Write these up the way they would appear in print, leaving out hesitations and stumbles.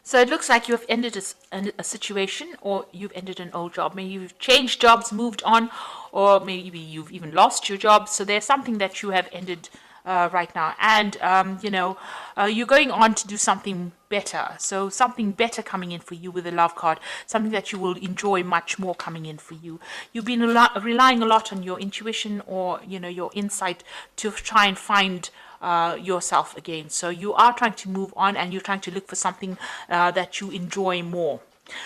So it looks like you have ended a situation, or you've ended an old job. Maybe you've changed jobs, moved on, or maybe you've even lost your job. So there's something that you have ended right now. And, you're going on to do something better. So something better coming in for you with the love card, something that you will enjoy much more coming in for you. You've been relying a lot on your intuition, or, your insight to try and find yourself again. So you are trying to move on, and you're trying to look for something that you enjoy more.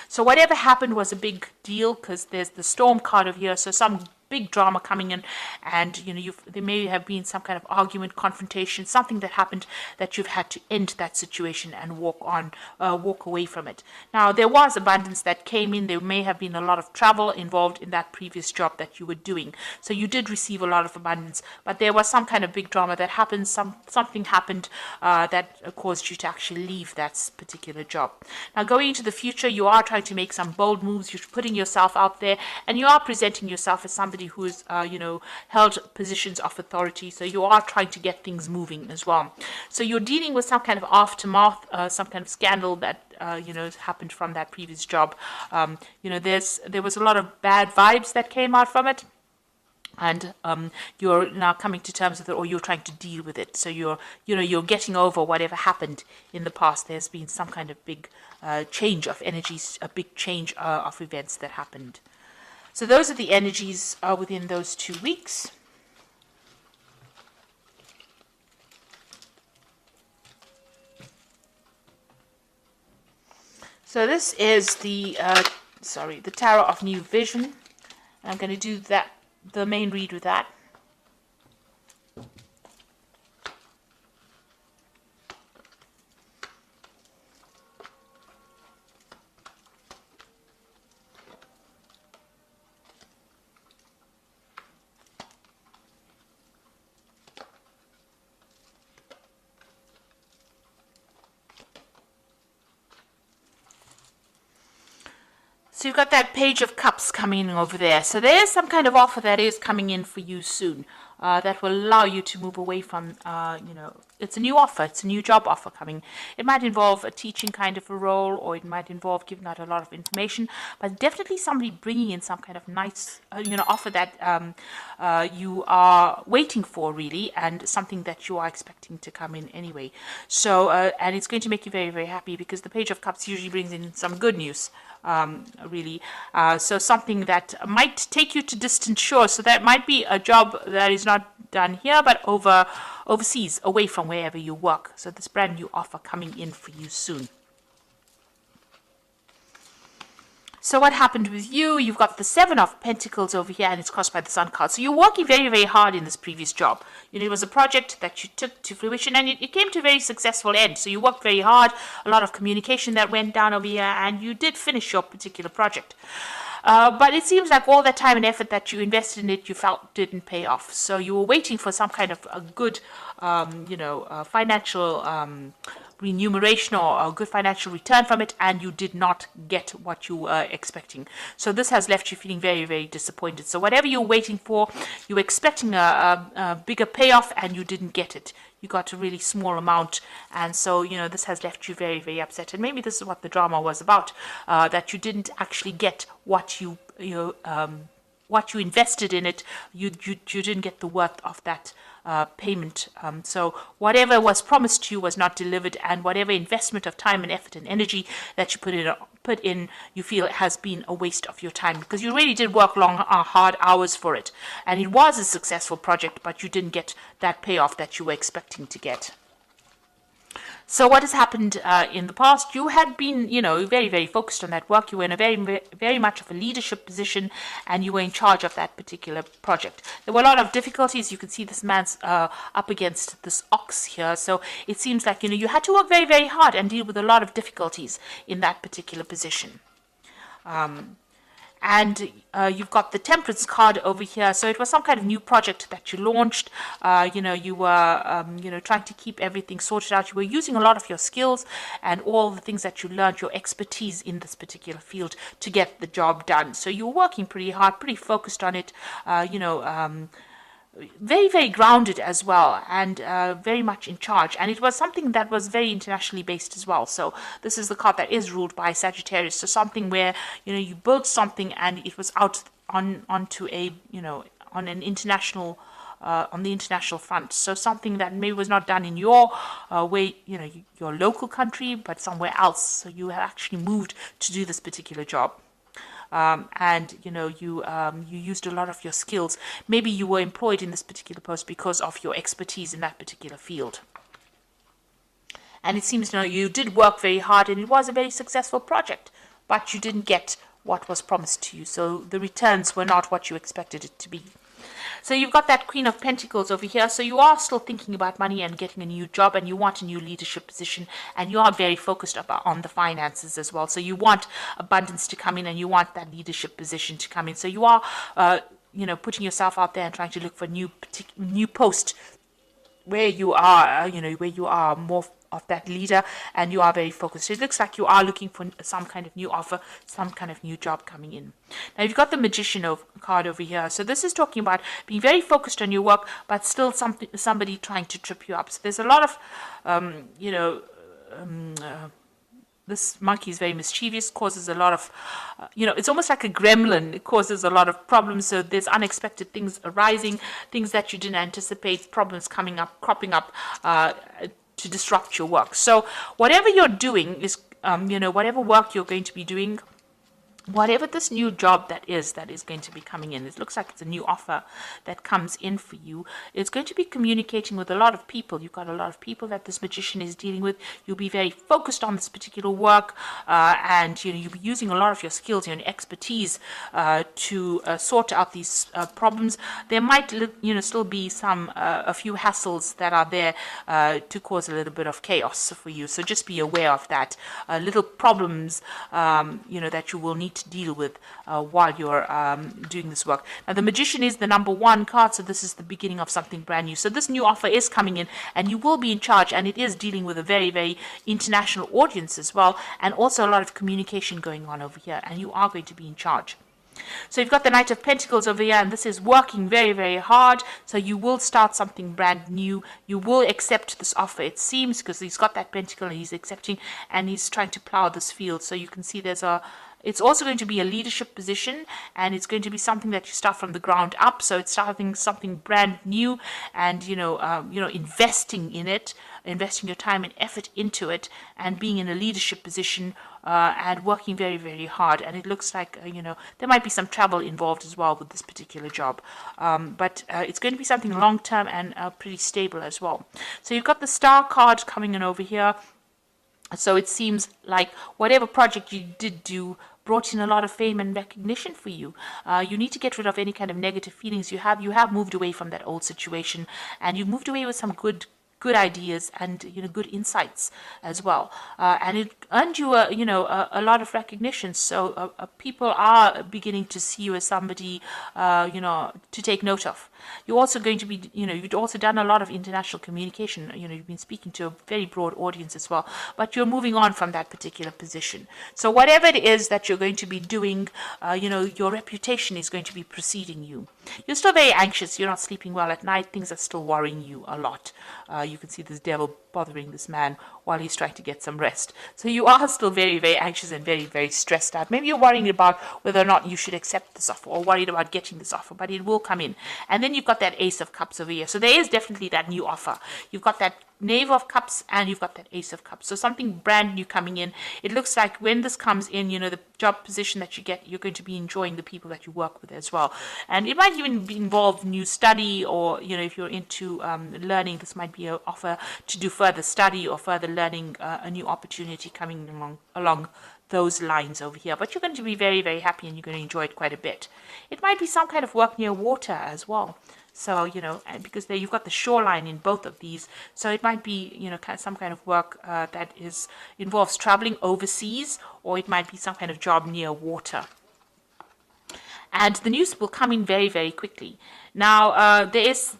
So whatever happened was a big deal, because there's the storm card over here. So some big drama coming in, and there may have been some kind of argument, confrontation, something that happened that you've had to end that situation and walk away from it. Now, there was abundance that came in. There may have been a lot of travel involved in that previous job that you were doing, so you did receive a lot of abundance, but there was some kind of big drama that happened. Something happened that caused you to actually leave that particular job. Now, going into the future, you are trying to make some bold moves. You're putting yourself out there, and you are presenting yourself as somebody who's held positions of authority. So you are trying to get things moving as well. So you're dealing with some kind of aftermath, some kind of scandal that happened from that previous job. There was a lot of bad vibes that came out from it, and you're now coming to terms with it, or you're trying to deal with it. So you're getting over whatever happened in the past. There's been some kind of big change of energies, a big change of events that happened. So those are the energies within those 2 weeks. So this is the Tarot of New Vision. I'm going to do the main read with that. So you've got that Page of Cups coming over there. So there's some kind of offer that is coming in for you soon that will allow you to move away from, it's a new offer. It's a new job offer coming. It might involve a teaching kind of a role, or it might involve giving out a lot of information, but definitely somebody bringing in some kind of nice, offer that you are waiting for, really, and something that you are expecting to come in anyway. So, and it's going to make you very, very happy, because the Page of Cups usually brings in some good news. Really. So something that might take you to distant shores. So that might be a job that is not done here, but overseas, away from wherever you work. So this brand new offer coming in for you soon. So what happened with you? You've got the Seven of Pentacles over here, and it's crossed by the Sun card. So you're working very, very hard in this previous job. It was a project that you took to fruition, and it came to a very successful end. So you worked very hard, a lot of communication that went down over here, and you did finish your particular project. But it seems like all that time and effort that you invested in it, you felt didn't pay off. So you were waiting for some kind of a good, financial remuneration, or a good financial return from it, and you did not get what you were expecting. So this has left you feeling very, very disappointed. So whatever you're waiting for, you were expecting a bigger payoff, and you didn't get it. You got a really small amount, and so this has left you very, very upset. And maybe this is what the drama was about, that you didn't actually get what you invested in it. You didn't get the worth of that payment. So whatever was promised to you was not delivered, and whatever investment of time and effort and energy that you put in, you feel it has been a waste of your time, because you really did work long, hard hours for it, and it was a successful project, but you didn't get that payoff that you were expecting to get. So what has happened in the past? You had been, very, very focused on that work. You were in a very, very much of a leadership position, and you were in charge of that particular project. There were a lot of difficulties. You can see this man's up against this ox here. So it seems like, you had to work very, very hard and deal with a lot of difficulties in that particular position. And you've got the Temperance card over here. So it was some kind of new project that you launched. You were, trying to keep everything sorted out. You were using a lot of your skills and all the things that you learned, your expertise in this particular field, to get the job done. So you were working pretty hard, pretty focused on it, very, very grounded as well, and very much in charge. And it was something that was very internationally based as well. So this is the card that is ruled by Sagittarius. So something where, you built something and it was out onto a, on an international, on the international front. So something that maybe was not done in your way, your local country, but somewhere else. So you have actually moved to do this particular job. And you used a lot of your skills. Maybe you were employed in this particular post because of your expertise in that particular field. And it seems you did work very hard, and it was a very successful project, but you didn't get what was promised to you. So the returns were not what you expected it to be. So you've got that Queen of Pentacles over here. So you are still thinking about money and getting a new job, and you want a new leadership position, and you are very focused on the finances as well. So you want abundance to come in, and you want that leadership position to come in. So you are, putting yourself out there and trying to look for new post where you are, where you are more of that leader, and you are very focused. It looks like you are looking for some kind of new offer, some kind of new job coming in. Now you've got the Magician card over here. So this is talking about being very focused on your work, but still somebody trying to trip you up. So there's a lot of, this monkey is very mischievous, causes a lot of, it's almost like a gremlin. It causes a lot of problems. So there's unexpected things arising, things that you didn't anticipate, problems cropping up, to disrupt your work. So whatever you're doing is, whatever work you're going to be doing, whatever this new job that is going to be coming in, it looks like it's a new offer that comes in for you. It's going to be communicating with a lot of people. You've got a lot of people that this Magician is dealing with. You'll be very focused on this particular work, and you'll be using a lot of your skills, your expertise to sort out these problems. There might still be a few hassles that are there to cause a little bit of chaos for you. So just be aware of that. Little problems that you will need to deal with while you're doing this work. Now the Magician is the number 1 card, so this is the beginning of something brand new. So this new offer is coming in, and you will be in charge, and it is dealing with a very, very international audience as well, and also a lot of communication going on over here, and you are going to be in charge. So you've got the Knight of Pentacles over here, and this is working very, very hard. So you will start something brand new. You will accept this offer, it seems, because he's got that pentacle and he's accepting, and he's trying to plow this field. So you can see it's also going to be a leadership position, and it's going to be something that you start from the ground up. So it's starting something brand new, and investing in it, investing your time and effort into it, and being in a leadership position, and working very, very hard. And it looks like there might be some travel involved as well with this particular job, but it's going to be something long term and pretty stable as well. So you've got the Star card coming in over here. So it seems like whatever project you did do brought in a lot of fame and recognition for you. You need to get rid of any kind of negative feelings you have. You have moved away from that old situation, and you've moved away with some good ideas and good insights as well, and it earned you a lot of recognition. So people are beginning to see you as somebody to take note of. You're also going to be you've also done a lot of international communication. You've been speaking to a very broad audience as well, but you're moving on from that particular position. So whatever it is that you're going to be doing, your reputation is going to be preceding you. You're still very anxious. You're not sleeping well at night. Things are still worrying you a lot. You can see this devil bothering this man while he's trying to get some rest. So you are still very, very anxious and very, very stressed out. Maybe you're worrying about whether or not you should accept this offer, or worried about getting this offer, but it will come in. And then you've got that Ace of Cups over here. So there is definitely that new offer. You've got that Knave of Cups, and you've got that Ace of Cups. So something brand new coming in. It looks like when this comes in, the job position that you get, you're going to be enjoying the people that you work with as well. And it might even involve new study, or, if you're into learning, this might be an offer to do further study or further learning, a new opportunity coming along those lines over here. But you're going to be very, very happy, and you're going to enjoy it quite a bit. It might be some kind of work near water as well. So, because there you've got the shoreline in both of these. So it might be, some kind of work that involves traveling overseas, or it might be some kind of job near water. And the news will come in very, very quickly. Now, there is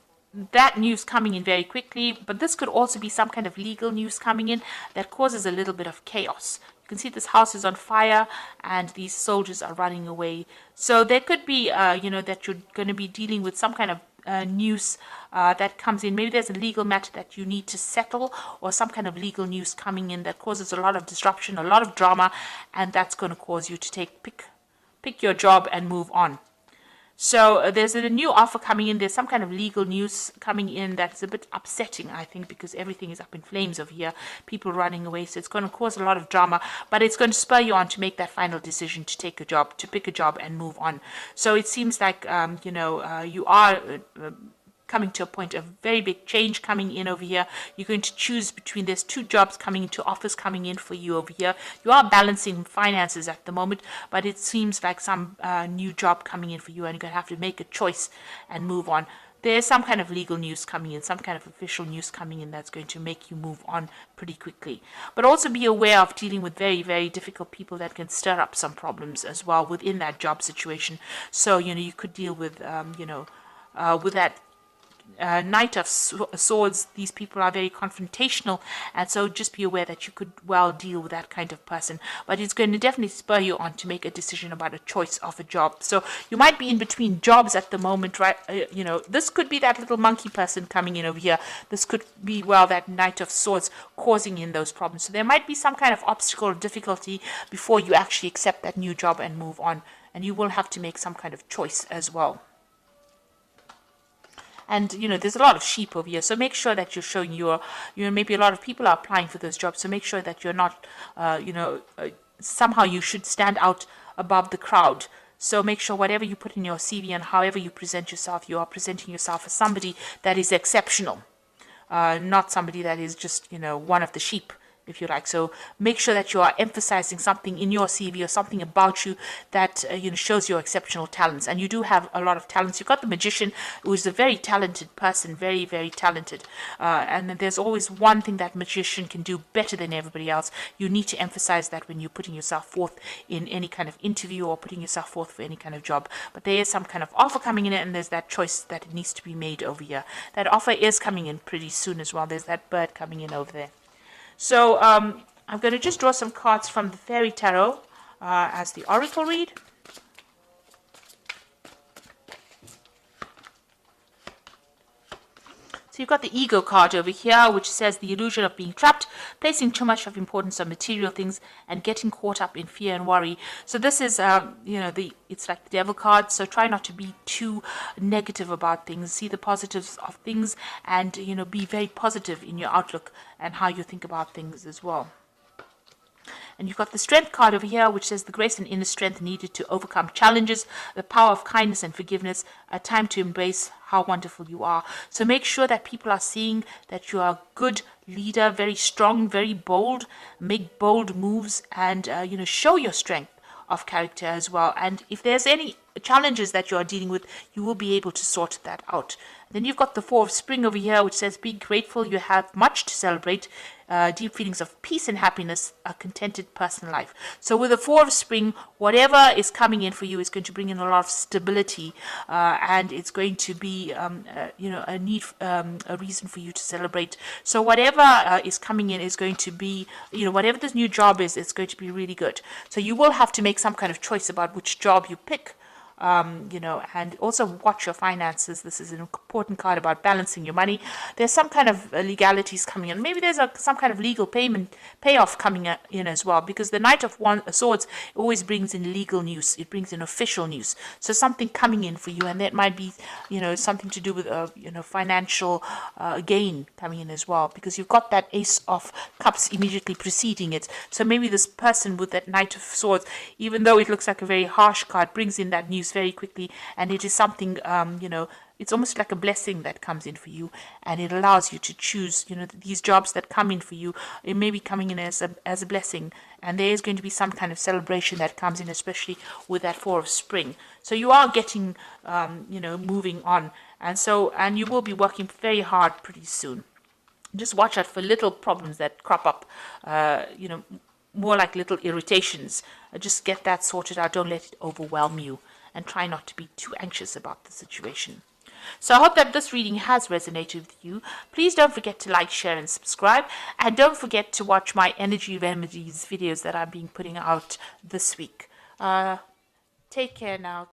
that news coming in very quickly, but this could also be some kind of legal news coming in that causes a little bit of chaos. You can see this house is on fire, and these soldiers are running away. So there could be, that you're going to be dealing with some kind of news that comes in. Maybe there's a legal matter that you need to settle, or some kind of legal news coming in that causes a lot of disruption, a lot of drama, and that's going to cause you to pick your job and move on. So there's a new offer coming in. There's some kind of legal news coming in that's a bit upsetting, I think, because everything is up in flames over here. People running away. So it's going to cause a lot of drama, but it's going to spur you on to make that final decision to take a job, to pick a job and move on. So it seems like, you are coming to a point of very big change coming in over here. You're going to choose between, there's 2 jobs coming into, offers coming in for you over here. You are balancing finances at the moment, but it seems like some new job coming in for you, and you're going to have to make a choice and move on. There's some kind of legal news coming in, some kind of official news coming in that's going to make you move on pretty quickly. But also be aware of dealing with very, very difficult people that can stir up some problems as well within that job situation. So, you could deal with, with that Knight of Swords. These people are very confrontational, and so just be aware that you could well deal with that kind of person. But it's going to definitely spur you on to make a decision about a choice of a job. So you might be in between jobs at the moment, right? This could be that little monkey person coming in over here. This could be, well, that Knight of Swords causing in those problems. So there might be some kind of obstacle or difficulty before you actually accept that new job and move on. And you will have to make some kind of choice as well. And, there's a lot of sheep over here. So make sure that you're showing maybe a lot of people are applying for those jobs. So make sure that you're not, somehow you should stand out above the crowd. So make sure whatever you put in your CV and however you present yourself, you are presenting yourself as somebody that is exceptional. Not somebody that is just, one of the sheep, if you like. So make sure that you are emphasizing something in your CV or something about you that shows your exceptional talents. And you do have a lot of talents. You've got the Magician, who is a very talented person, very, very talented. And there's always one thing that Magician can do better than everybody else. You need to emphasize that when you're putting yourself forth in any kind of interview or putting yourself forth for any kind of job. But there is some kind of offer coming in, and there's that choice that needs to be made over here. That offer is coming in pretty soon as well. There's that bird coming in over there. So I'm going to just draw some cards from the Fairy Tarot as the Oracle read. So you've got the Ego card over here, which says the illusion of being trapped, placing too much of importance on material things, and getting caught up in fear and worry. So this is, it's like the Devil card. So try not to be too negative about things. See the positives of things, and be very positive in your outlook and how you think about things as well. And you've got the Strength card over here, which says the grace and inner strength needed to overcome challenges, the power of kindness and forgiveness, a time to embrace how wonderful you are. So make sure that people are seeing that you are a good leader, very strong, very bold, make bold moves, and, show your strength of character as well. And if there's any challenges that you are dealing with, you will be able to sort that out. Then you've got the Four of Spring over here, which says be grateful, you have much to celebrate, deep feelings of peace and happiness, a contented personal life. So with the Four of Spring, whatever is coming in for you is going to bring in a lot of stability, and it's going to be a reason for you to celebrate. So whatever is coming in is going to be, whatever this new job is, it's going to be really good. So you will have to make some kind of choice about which job you pick. And also watch your finances. This is an important card about balancing your money. There's some kind of legalities coming in. Maybe there's some kind of legal payoff coming in as well, because the Knight of Swords always brings in legal news. It brings in official news. So something coming in for you, and that might be, something to do with, financial gain coming in as well, because you've got that Ace of Cups immediately preceding it. So maybe this person with that Knight of Swords, even though it looks like a very harsh card, brings in that news very quickly, and it is something, it's almost like a blessing that comes in for you, and it allows you to choose, these jobs that come in for you. It may be coming in as a blessing, and there is going to be some kind of celebration that comes in, especially with that Four of Spring. So you are getting, moving on, and you will be working very hard pretty soon. Just watch out for little problems that crop up, more like little irritations. Just get that sorted out. Don't let it overwhelm you, and try not to be too anxious about the situation. So I hope that this reading has resonated with you. Please don't forget to like, share, and subscribe. And don't forget to watch my energy remedies videos that I'm putting out this week. Take care now.